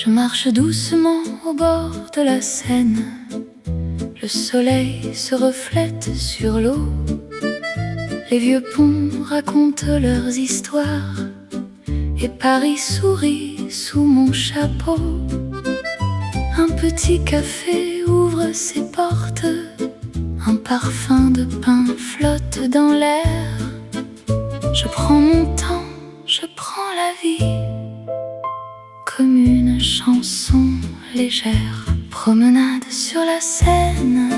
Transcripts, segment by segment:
Je marche doucement au bord de la Seine. Le soleil se reflète sur l'eau. Les vieux ponts racontent leurs histoires et Paris sourit sous mon chapeau. Un petit café ouvre ses portes. Un parfum de pain flotte dans l'air. Je prends mon temps, je prends la vie comme une chanson légère. Promenade sur la Seine.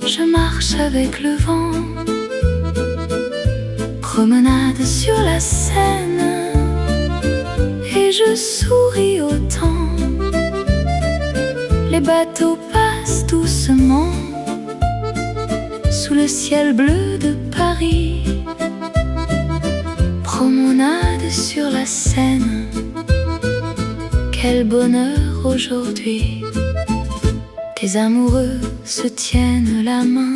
Je marche avec le vent. Promenade sur la Seine. Et je souris au temps. Les bateaux passent doucement sous le ciel bleu de Paris. Promenade sur la Seine. Quel bonheur aujourd'hui. Des amoureux se tiennent la main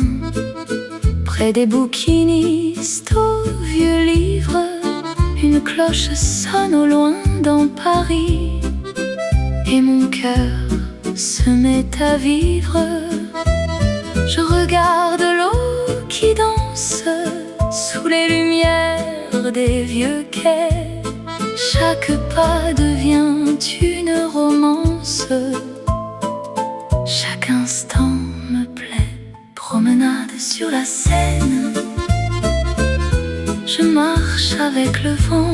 près des bouquinistes aux vieux livres. Une cloche sonne au loin dans Paris et mon cœur se met à vivre. Je regarde l'eau qui danse sous les lumières des vieux quais. Chaque pas devient une romance. Chaque instant me plaît. Promenade sur la Seine. Je marche avec le vent.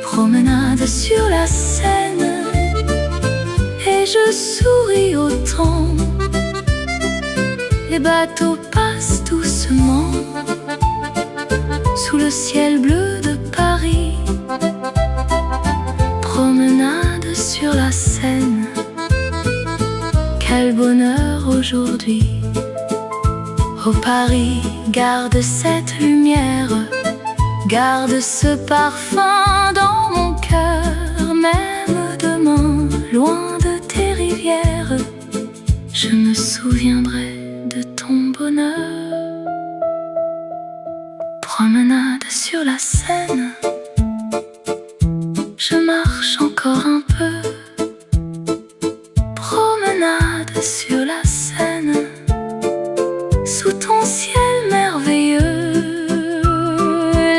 Promenade sur la Seine. Et je souris au temps. Les bateaux passent doucement sous le ciel bleu de Paris. Promenade sur la Seine. Quel bonheur aujourd'hui. Oh Paris, garde cette lumière. Garde ce parfum dans mon cœur. Même demain, loin de tes rivières, je me souviendrai de ton bonheur. Promenade sur la Seine. Je marche encore un peu. Promenade sur la Seine. Sous ton ciel merveilleux,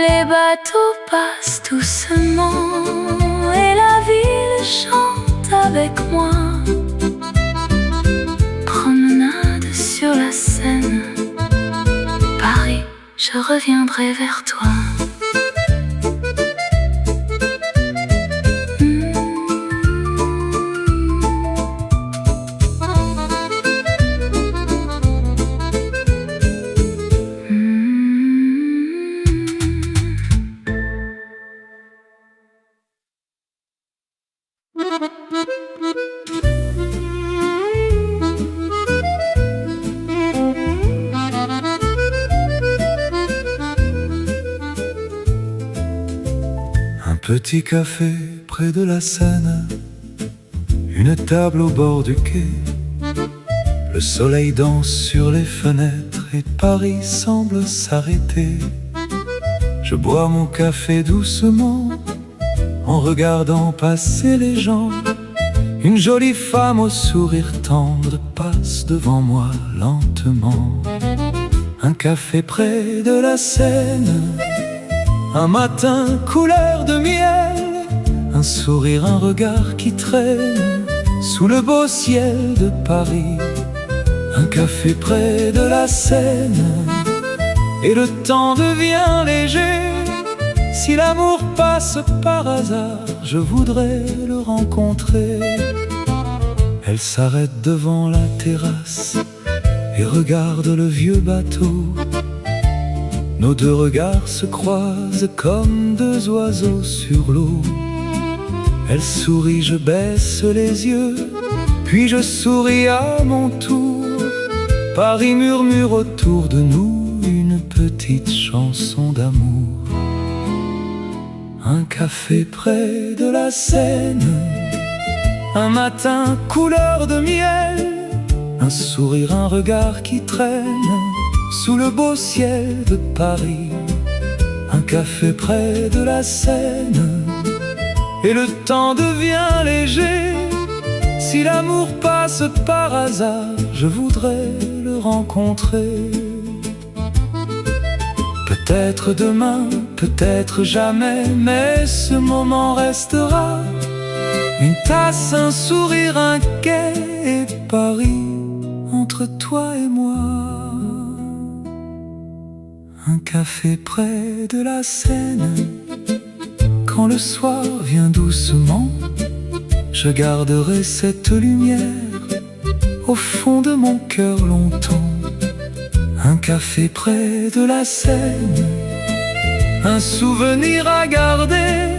les bateaux passent doucement et la ville chante avec moi. Promenade sur la Seine. Paris, je reviendrai vers toi. Petit café près de la Seine, une table au bord du quai. Le soleil danse sur les fenêtres et Paris semble s'arrêter. Je bois mon café doucement en regardant passer les gens. Une jolie femme au sourire tendre passe devant moi lentement. Un café près de la Seine. Un matin couleur de miel, un sourire, un regard qui traîne sous le beau ciel de Paris. Un café près de la Seine et le temps devient léger. Si l'amour passe par hasard, je voudrais le rencontrer. Elle s'arrête devant la terrasse et regarde le vieux bateau. Nos deux regards se croisent comme deux oiseaux sur l'eau. Elle sourit, je baisse les yeux, puis je souris à mon tour. Paris murmure autour de nous une petite chanson d'amour. Un café près de la Seine, un matin couleur de miel. un sourire, un regard qui traîne sous le beau ciel de Paris. Un café près de la Seine, et le temps devient léger. Si l'amour passe par hasard, je voudrais le rencontrer. Peut-être demain, peut-être jamais, mais ce moment restera. Une tasse, un sourire, un quai et Paris entre toi et moi. Un café près de la Seine. Quand le soir vient doucement, je garderai cette lumière au fond de mon cœur longtemps. Un café près de la Seine, un souvenir à garder.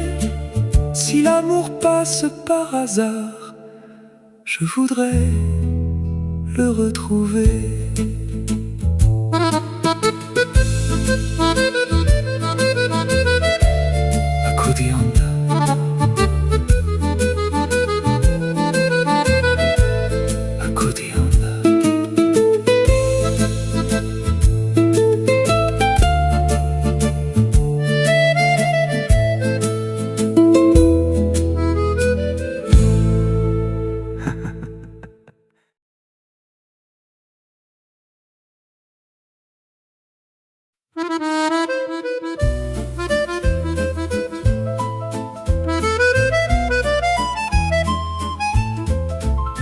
Si l'amour passe par hasard, je voudrais le retrouver. Accordianda, accordianda.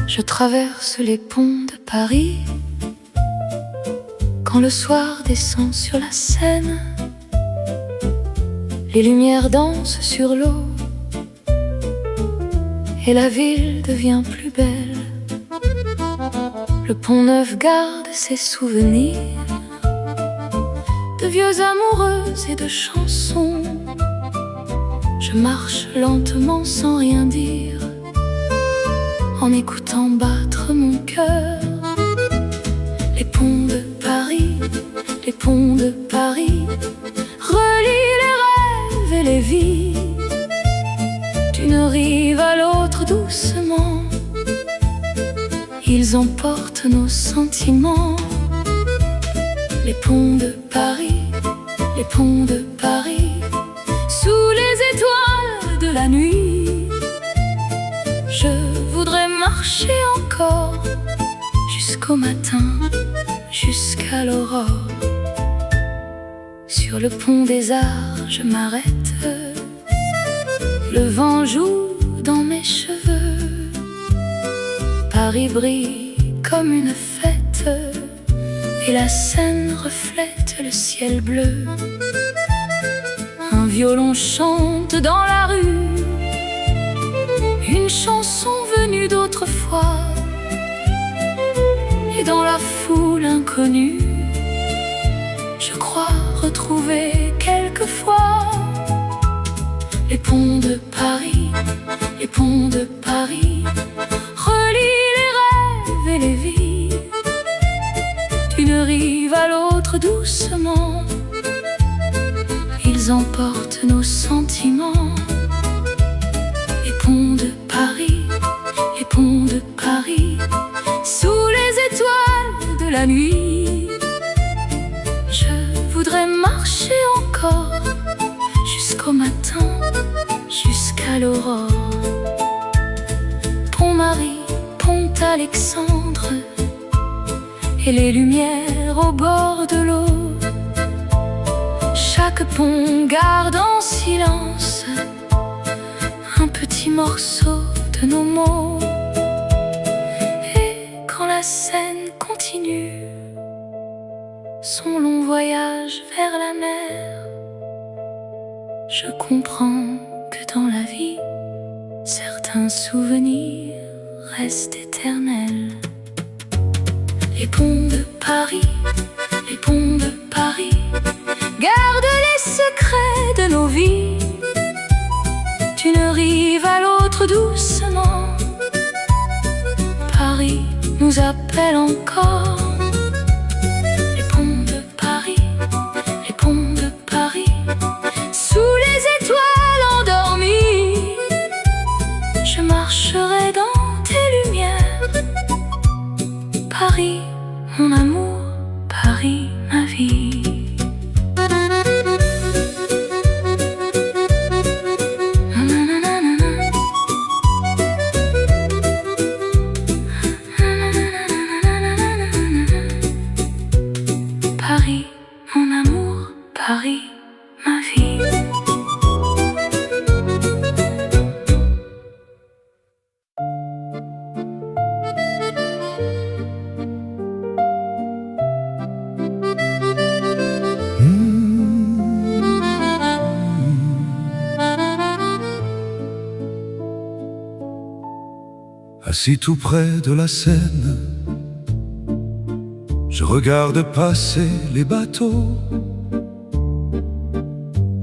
Je traverse les ponts de Paris quand le soir descend sur la Seine. Les lumières dansent sur l'eau et la ville devient plus belle. Le pont neuf garde ses souvenirs de vieux amoureuses et de chansons. Je marche lentement sans rien dire, en écoutant battre mon cœur. Les ponts de Paris, les ponts de Paris relient les rêves et les vies, d'une rive à l'autre doucement. Ils emportent nos sentiments. Les ponts de Paris, les ponts de Paris, sous les étoiles de la nuit. Je voudrais marcher encore jusqu'au matin, jusqu'à l'aurore. Sur le pont des Arts, je m'arrête. Le vent joue dans mes cheveux. Paris brille comme une fête, et la Seine reflète le ciel bleu. Un violon chante dans la rue une chanson venue d'autrefois, et dans la foule inconnue, je crois retrouver quelquefois les ponts de Paris, les ponts de Paris relient les rêves et les vies, d'une rive à l'autre doucement. Ils emportent nos sentiments. Les ponts de Paris, les ponts de Paris, sous les étoiles de la nuit. Je voudrais marcher encore jusqu'au matin, jusqu'à l'aurore. Pont Marie, pont Alexandre, et les lumières au bord de l'eau. Chaque pont garde en silence un petit morceau de nos mots. Et quand la Seine continue son long voyage vers la mer, je comprends que dans la vie, certains souvenirs restent éternels. Les ponts de Paris, les ponts de Paris gardent les secrets de nos vies, d'une rive à l'autre doucement. Paris nous appelle encore. Les ponts de Paris, les ponts de Paris, sous les étoiles endormies, je marcherai dans tes lumières. Paris Paris, ma vie. Paris, mon amour, Paris, ma vie. Assis tout près de la Seine, je regarde passer les bateaux.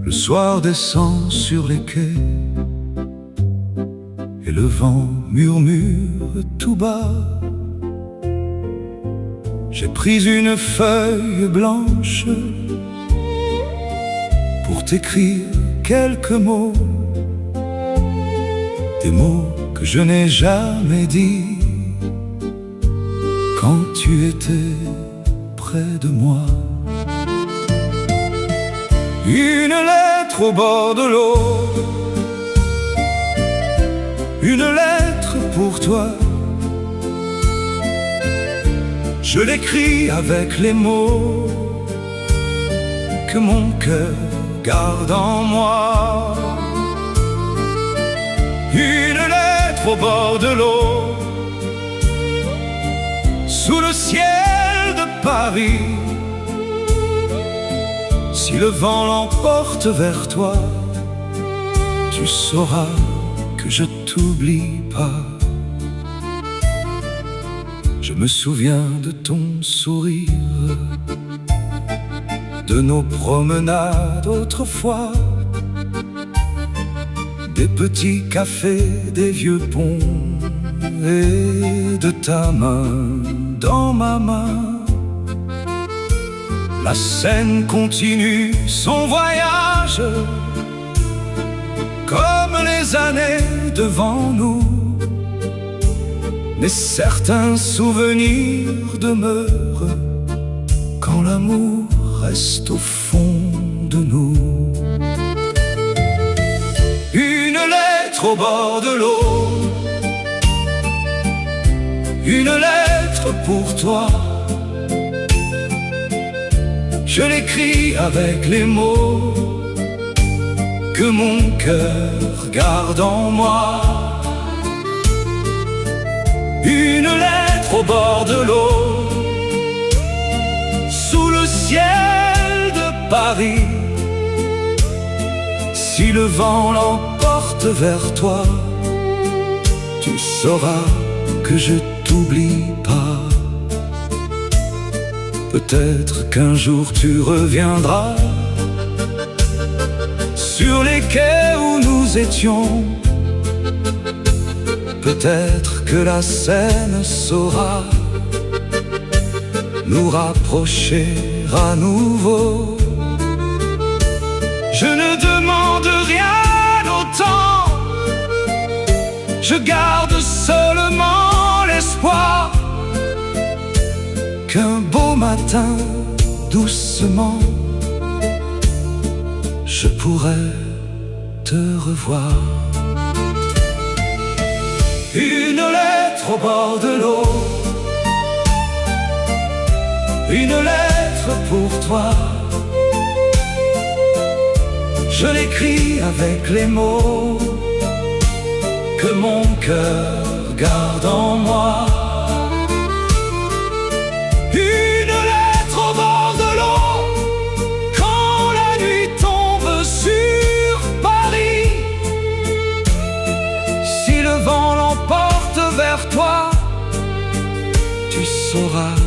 Le soir descend sur les quais et le vent murmure tout bas. J'ai pris une feuille blanche pour t'écrire quelques mots, des mots que je n'ai jamais dit quand tu étais près de moi. Une lettre au bord de l'eau, une lettre pour toi. Je l'écris avec les mots que mon cœur garde en moi. Une lettre au bord de l'eau, sous le ciel de Paris. Si le vent l'emporte vers toi, tu sauras que je t'oublie pas. Je me souviens de ton sourire, de nos promenades autrefois, des petits cafés, des vieux ponts, et de ta main dans ma main. La Seine continue son voyage, comme les années devant nous. Mais certains souvenirs demeurent quand l'amour reste au fond de nous. Une lettre au bord de l'eau, une lettre pour toi. Je l'écris avec les mots que mon cœur garde en moi. Une lettre au bord de l'eau, sous le ciel de Paris. Si le vent l'emporte vers toi, tu sauras que je t'oublie pas. Peut-être qu'un jour tu reviendras sur les quais où nous étions. Peut-être que la Seine saura nous rapprocher à nouveau. Je ne demande rien au temps, je garde seulement l'espoir qu'un beau matin, doucement, je pourrai te revoir. Une lettre au bord de l'eau, une lettre pour toi. Je l'écris avec les mots que mon cœur garde en moi. Une lettre au bord de l'eau, quand la nuit tombe sur Paris. Si le vent l'emporte vers toi, tu sauras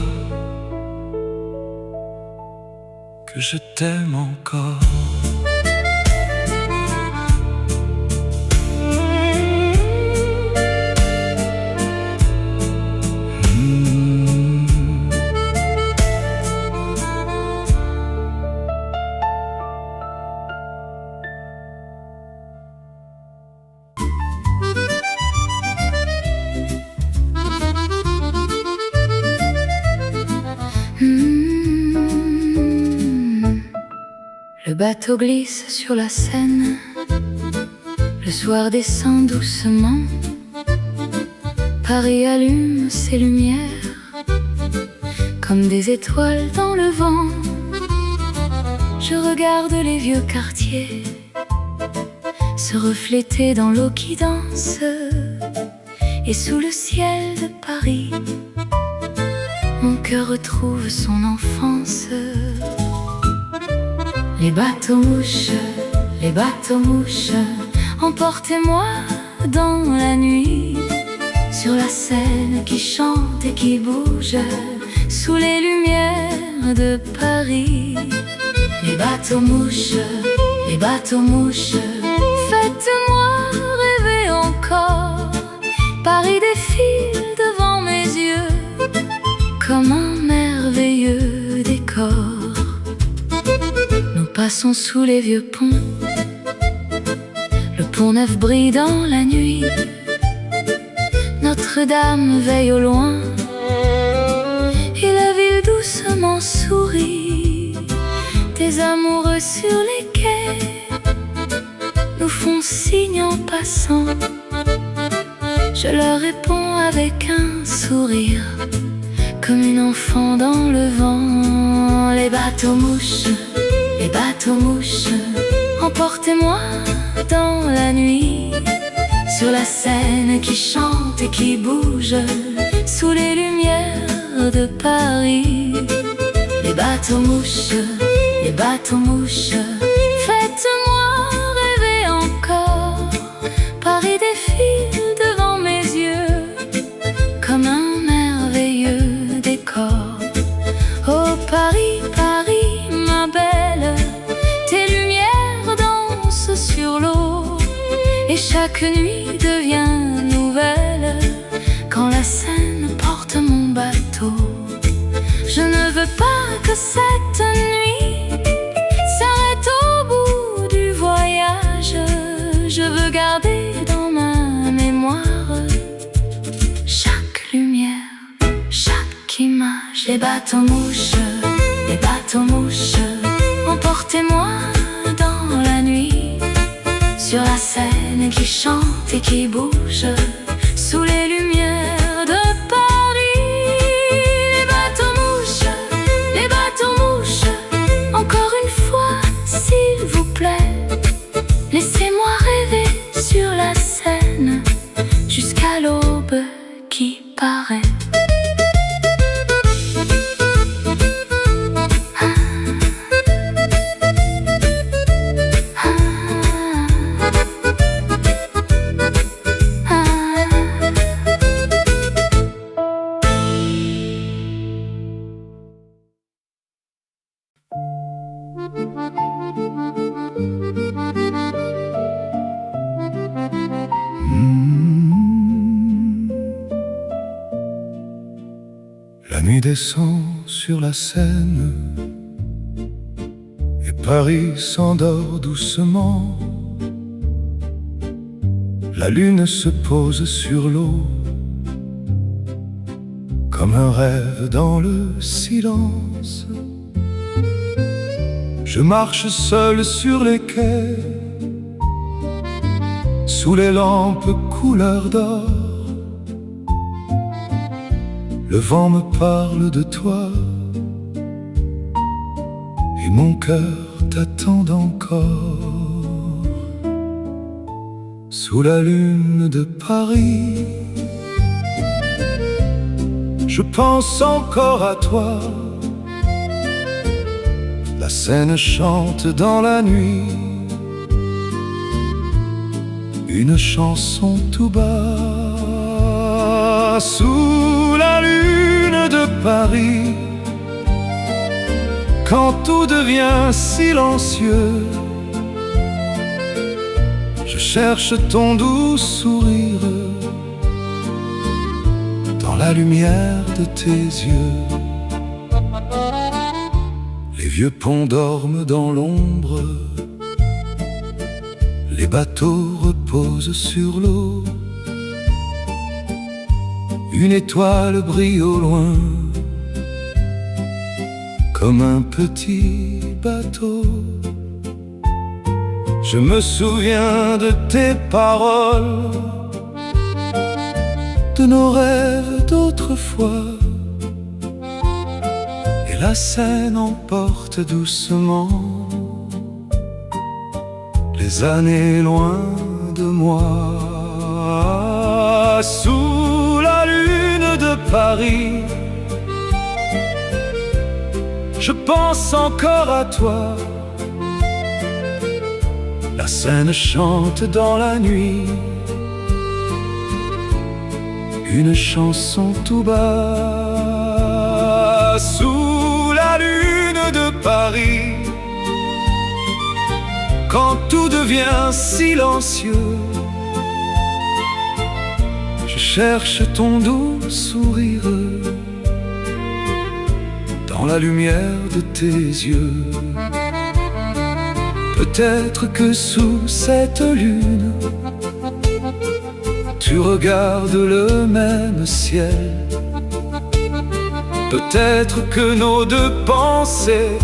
que je t'aime encore. Le bateau glisse sur la Seine, le soir descend doucement. Paris allume ses lumières comme des étoiles dans le vent. Je regarde les vieux quartiers se refléter dans l'eau qui danse. Et sous le ciel de Paris, mon cœur retrouve son enfance. Les bateaux-mouches, emportez-moi dans la nuit, sur la Seine qui chante et qui bouge, sous les lumières de Paris. Les bateaux-mouches, faites-moi rêver encore. Paris défile devant mes yeux comme un merveilleux décor. Nous passons sous les vieux ponts, le pont Neuf brille dans la nuit. Notre-Dame veille au loin et la ville doucement sourit. Des amoureux sur les quais nous font signe en passant. Je leur réponds avec un sourire, comme une enfant dans le vent. Les bateaux-mouches, emportez-moi dans la nuit, sur la Seine qui chante et qui bouge, sous les lumières de Paris. Les bateaux-mouches, faites-moi rêver encore. Paris défile devant mes yeux comme un merveilleux décor. Oh Paris, Paris, ma belle, tes lumières dansent sur l'eau, et chaque nuit devient nouvelle quand la Seine porte mon bateau. Je ne veux pas que cette nuit s'arrête au bout du voyage. Je veux garder dans ma mémoire chaque lumière, chaque image. Les bateaux-mouches, emportez-moi dans la nuit, sur la Seine qui chante et qui bouge, sous les lumières de Paris. Les bateaux-mouches, encore une fois, s'il vous plaît, laissez-moi rêver sur la Seine jusqu'à l'aube qui paraît. La nuit descend sur la Seine et Paris s'endort doucement. La lune se pose sur l'eau comme un rêve dans le silence. Je marche seul sur les quais, sous les lampes couleur d'or. Le vent me parle de toi et mon cœur t'attend encore. Sous la lune de Paris, je pense encore à toi. La Seine chante dans la nuit une chanson tout bas. Sous la lune de Paris, quand tout devient silencieux, je cherche ton doux sourire dans la lumière de tes yeux. Les vieux ponts dorment dans l'ombre, les bateaux reposent sur l'eau. Une étoile brille au loin, comme un petit bateau. Je me souviens de tes paroles, de nos rêves d'autrefois. Et la Seine emporte doucement les années loin de moi. Sous la lune de Paris, je pense encore à toi. La Seine chante dans la nuit une chanson tout bas. Sous la lune de Paris, quand tout devient silencieux, je cherche ton doux sourire dans la lumière de tes yeux. Peut-être que sous cette lune, tu regardes le même ciel. Peut-être que nos deux pensées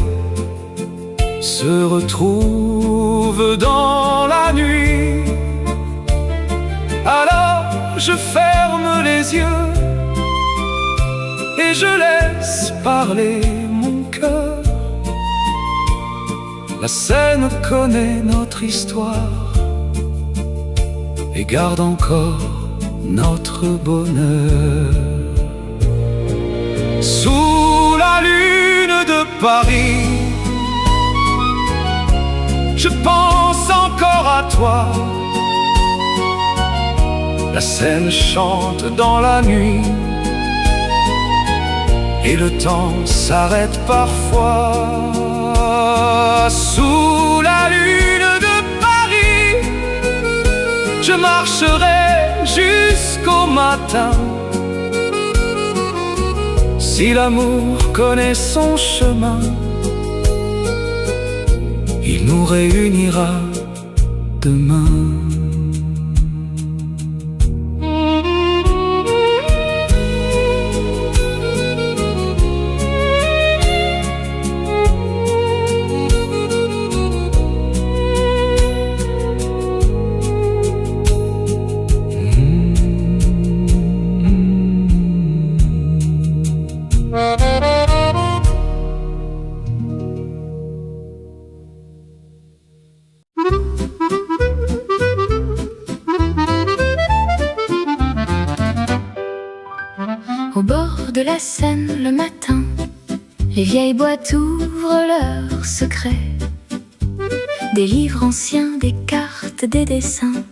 se retrouvent dans la nuit. Alors je ferme les yeux et je laisse parler mon cœur. La Seine connaît notre histoire et garde encore notre bonheur. Sous la lune de Paris, je pense encore à toi. La Seine chante dans la nuit et le temps s'arrête parfois. Sous la lune de Paris, je marcherai jusqu'au matin. Si l'amour connaît son chemin, il nous réunira demain. Au bord de la Seine le matin, les vieilles boîtes ouvrent leurs secrets. Des livres anciens, des cartes, des dessins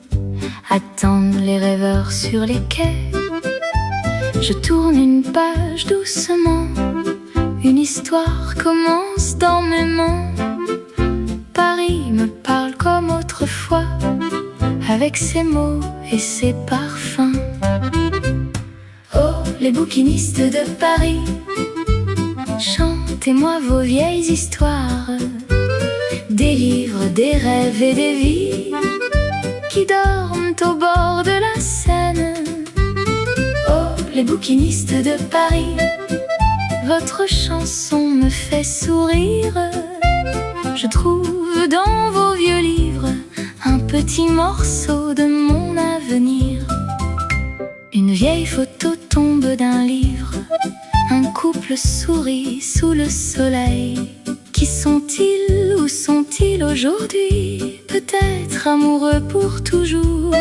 attendent les rêveurs sur les quais. Je tourne une page doucement, une histoire commence dans mes mains. Paris me parle comme autrefois, avec ses mots et ses parfums. Oh, les bouquinistes de Paris, chantez-moi vos vieilles histoires, des livres, des rêves et des vies qui dorment au bord de la Seine. Oh, les bouquinistes de Paris, votre chanson me fait sourire. Je trouve dans vos vieux livres un petit morceau de mon avenir. Une vieille photo tombe d'un livre, un couple sourit sous le soleil. Qui sont-ils, où sont-ils aujourd'hui? Peut-être amoureux pour toujours.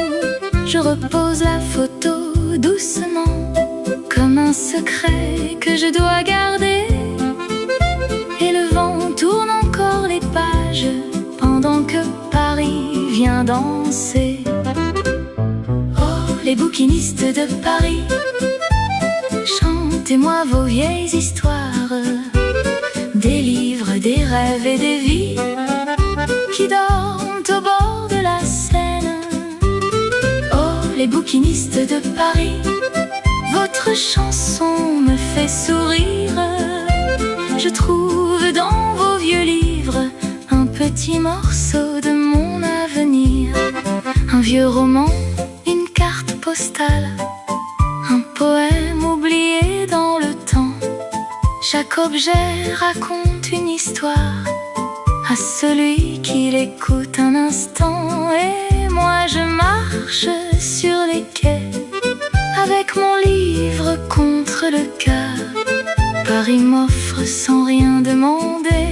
Je repose la photo doucement, comme un secret que je dois garder. Et le vent tourne encore les pages, pendant que Paris vient danser. Oh, les bouquinistes de Paris, chantez-moi vos vieilles histoires, des livres, des rêves et des vies qui dorment au bord de la Seine. Oh, les bouquinistes de Paris, votre chanson me fait sourire. Je trouve dans vos vieux livres un petit morceau de mon avenir. Un vieux roman, une carte postale, un poème oublié dans le temps. Chaque objet raconte une histoire, à celui qui l'écoute un instant. Et moi je marche sur les quais avec mon livre contre le cœur. Paris m'offre sans rien demander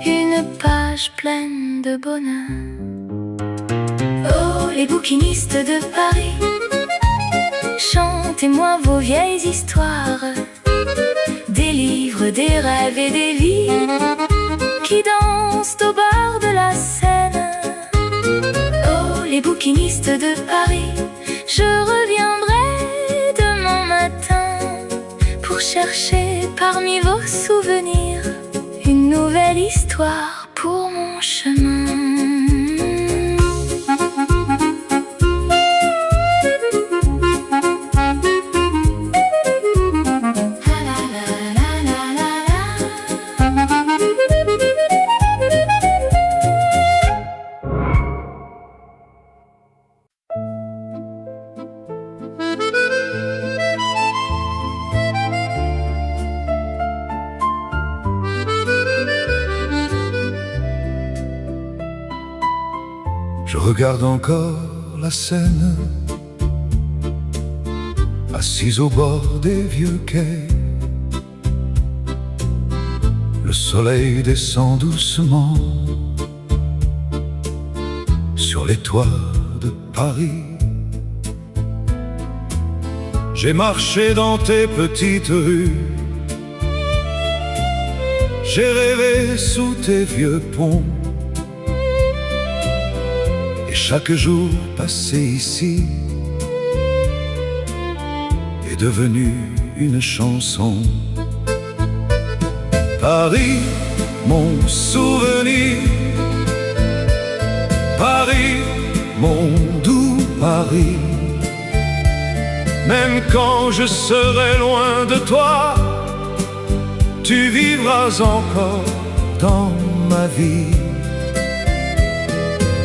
une page pleine de bonheur. Oh, les bouquinistes de Paris, chantez-moi vos vieilles histoires, des livres, des rêves et des vies qui dansent au bord de la Seine. Oh, les bouquinistes de Paris, je reviendrai demain matin pour chercher parmi vos souvenirs une nouvelle histoire pour mon chemin. Je regarde encore la Seine, assise au bord des vieux quais. Le soleil descend doucement sur les toits de Paris. J'ai marché dans tes petites rues, j'ai rêvé sous tes vieux ponts. Et chaque jour passé ici est devenu une chanson. Paris, mon souvenir, Paris, mon doux Paris. Même quand je serai loin de toi, tu vivras encore dans ma vie.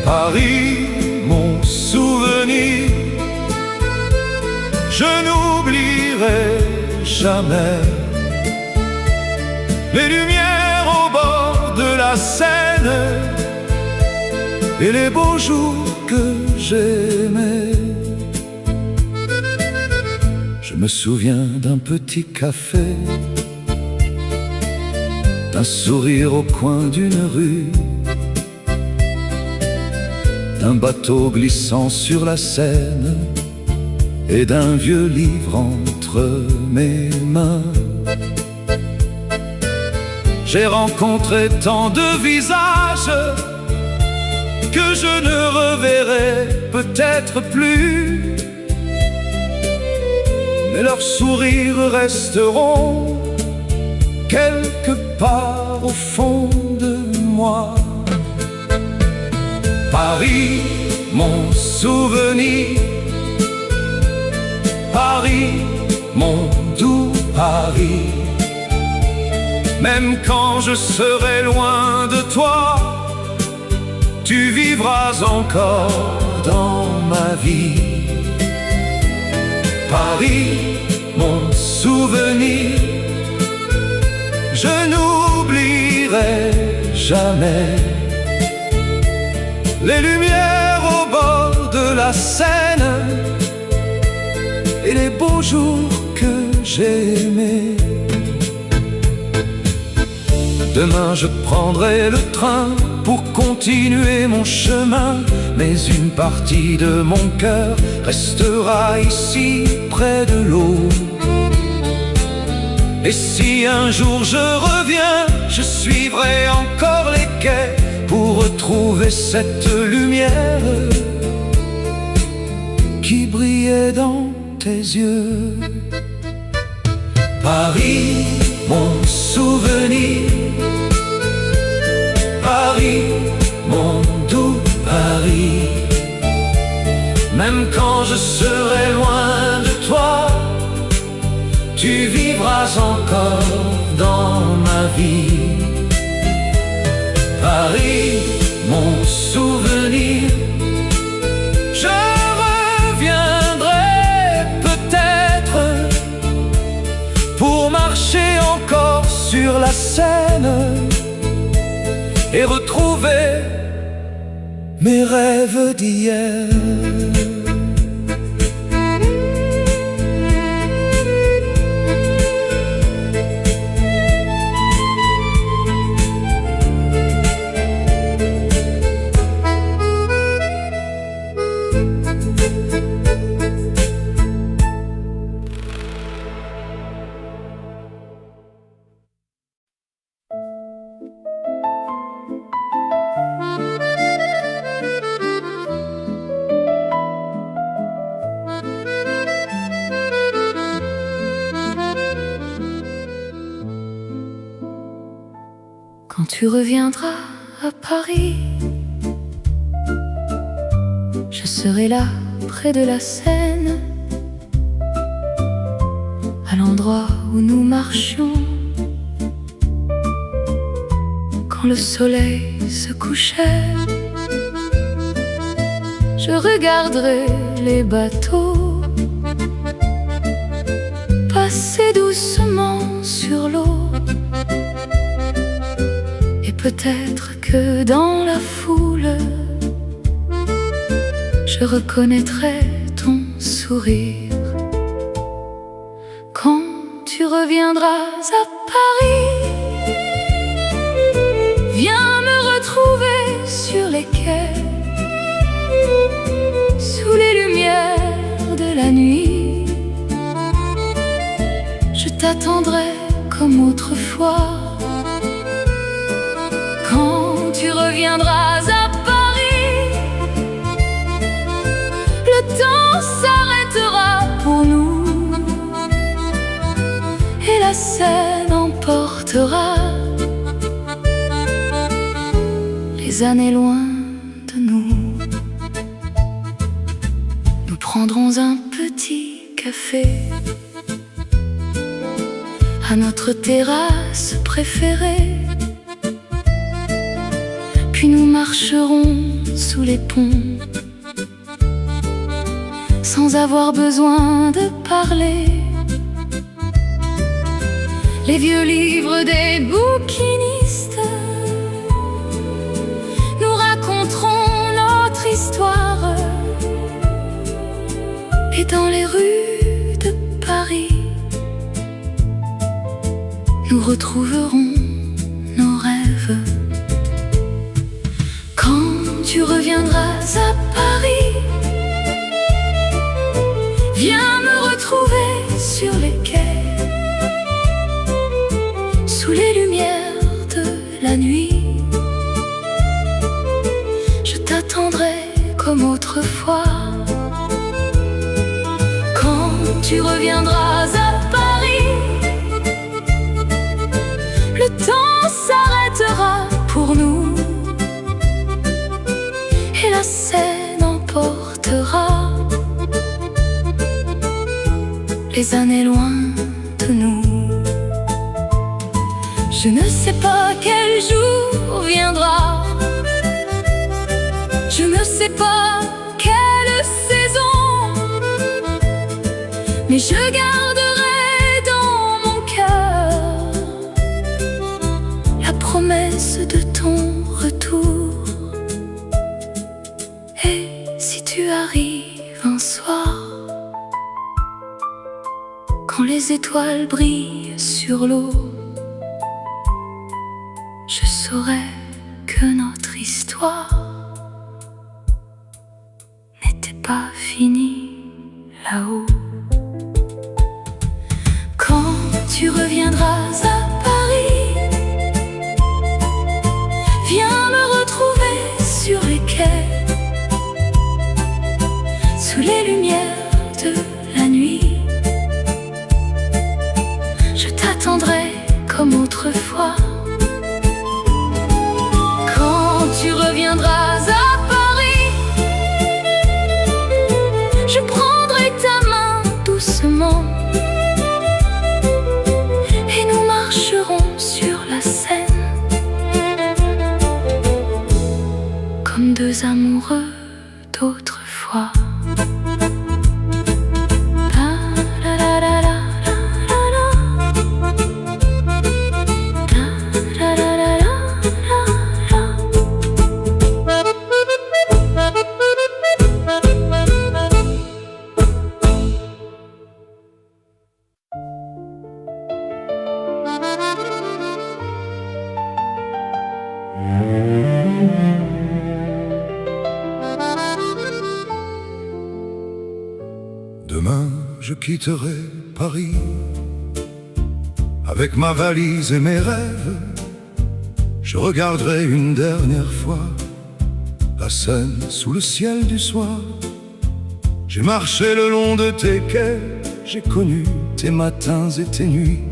Paris, mon souvenir, je n'oublierai jamais les lumières au bord de la Seine et les beaux jours que j'aimais. Je me souviens d'un petit café, d'un sourire au coin d'une rue, d'un bateau glissant sur la Seine et d'un vieux livre entre mes mains. J'ai rencontré tant de visages que je ne reverrai peut-être plus, mais leurs sourires resteront quelque part au fond de moi. Paris, mon souvenir, Paris, mon doux Paris. Même quand je serai loin de toi, tu vivras encore dans ma vie. Paris, mon souvenir, je n'oublierai jamais les lumières au bord de la Seine et les beaux jours que j'aimais. Demain je prendrai le train pour continuer mon chemin, mais une partie de mon cœur restera ici près de l'eau. Et si un jour je reviens, je suivrai encore les quais pour retrouver cette lumière qui brillait dans tes yeux. Paris, mon souvenir, Paris, mon doux Paris. Même quand je serai loin de toi, tu vivras encore dans ma vie. Paris, mon souvenir, je reviendrai peut-être pour marcher encore sur la Seine et retrouver mes rêves d'hier. Quand tu reviendras à Paris, je serai là près de la Seine, à l'endroit où nous marchions quand le soleil se couchait. Je regarderai les bateaux passer doucement sur l'eau. Peut-être que dans la foule, je reconnaîtrai ton sourire. Quand tu reviendras à Paris, viens me retrouver sur les quais, sous les lumières de la nuit. Je t'attendrai comme autrefois. Quand tu reviendras à Paris, le temps s'arrêtera pour nous et la Seine emportera les années loin de nous. Nous prendrons un petit café à notre terrasse préférée. Puis nous marcherons sous les ponts, sans avoir besoin de parler. Les vieux livres des bouquinistes nous raconteront notre histoire. Et dans les rues de Paris, nous retrouverons nos rêves. Quand tu reviendras à Paris, viens me retrouver sur les quais, sous les lumières de la nuit. Je t'attendrai comme autrefois. Quand tu reviendras à Paris, le temps s'arrêtera pour nous et la Seine emportera les années loin de nous. Je ne sais pas quel jour viendra, je ne sais pas quelle saison, mais je garderai dans mon cœur la promesse de ton retour. Et si tu arrives un soir, quand les étoiles brillent sur l'eau, je saurai que notre histoire n'était pas finie là-haut. Quand tu reviendras à Paris, viens me retrouver sur les quais, sous les lumières de la nuit. Je t'attendrai comme autrefois. Quand tu reviendras à Paris, je prendrai ta main doucement et nous marcherons sur la Seine comme deux amoureux d'autrefois. je quitterai Paris avec ma valise et mes rêves. Je regarderai une dernière fois la Seine sous le ciel du soir. J'ai marché le long de tes quais, j'ai connu tes matins et tes nuits.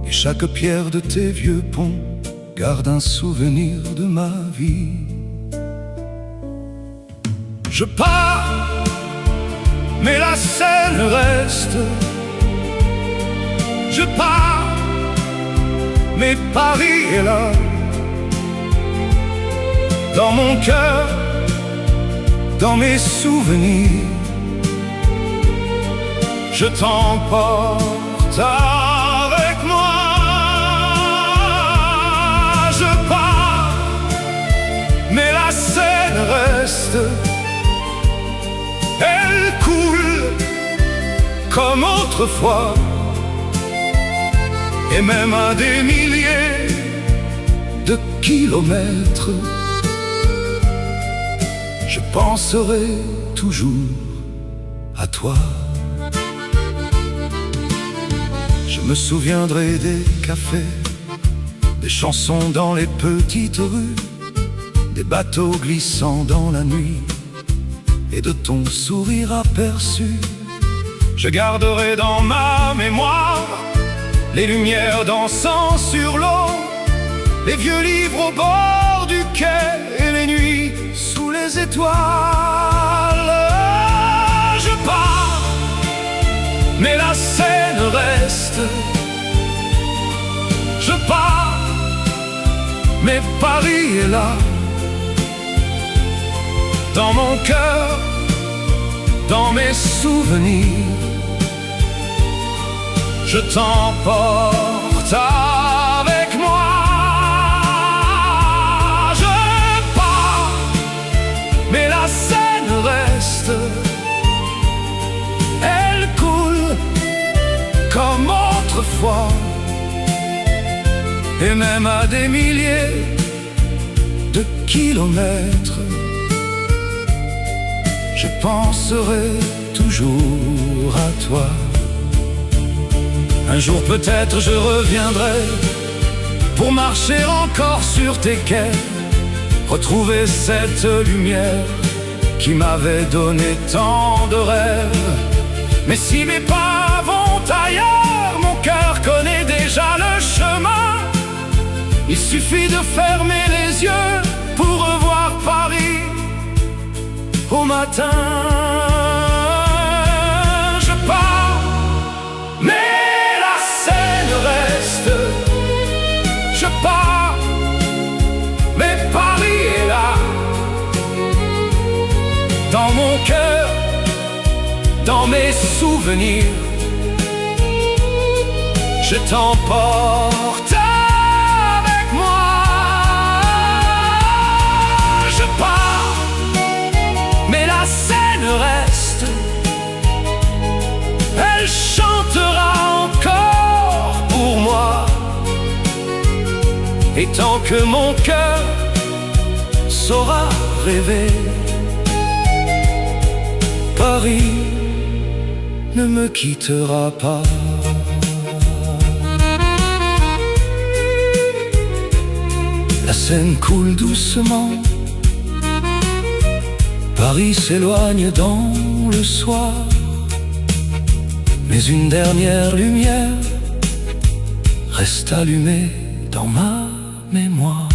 Et chaque pierre de tes vieux ponts garde un souvenir de ma vie. Je pars, mais la Seine reste. Je pars, mais Paris est là. Dans mon cœur, dans mes souvenirs, je t'emporte avec moi. Je pars, mais la Seine reste. Elle coule comme autrefois, et même à des milliers de kilomètres, je penserai toujours à toi. Je me souviendrai des cafés, des chansons dans les petites rues, des bateaux glissant dans la nuit, et de ton sourire aperçu. Je garderai dans ma mémoire les lumières dansant sur l'eau, les vieux livres au bord du quai et les nuits sous les étoiles. Je pars, mais la Seine reste. Je pars, mais Paris est là. Dans mon cœur, dans mes souvenirs, je t'emporte avec moi. Je pars, mais la Seine reste. Elle coule comme autrefois, et même à des milliers de kilomètres, je penserai toujours à toi. Un jour peut-être je reviendrai pour marcher encore sur tes quais, retrouver cette lumière qui m'avait donné tant de rêves. Mais si mes pas vont ailleurs, mon cœur connaît déjà le chemin. Il suffit de fermer les yeux pour revoir Paris au matin. Je pars, mais la Seine reste. Je pars, mais Paris est là. Dans mon cœur, dans mes souvenirs, je t'emporte avec moi. Je pars, mais la Seine reste. Elle chantera encore pour moi. Et tant que mon cœur saura rêver, Paris ne me quittera pas. La Seine coule doucement, Paris s'éloigne dans le soir, mais une dernière lumière reste allumée dans ma mémoire.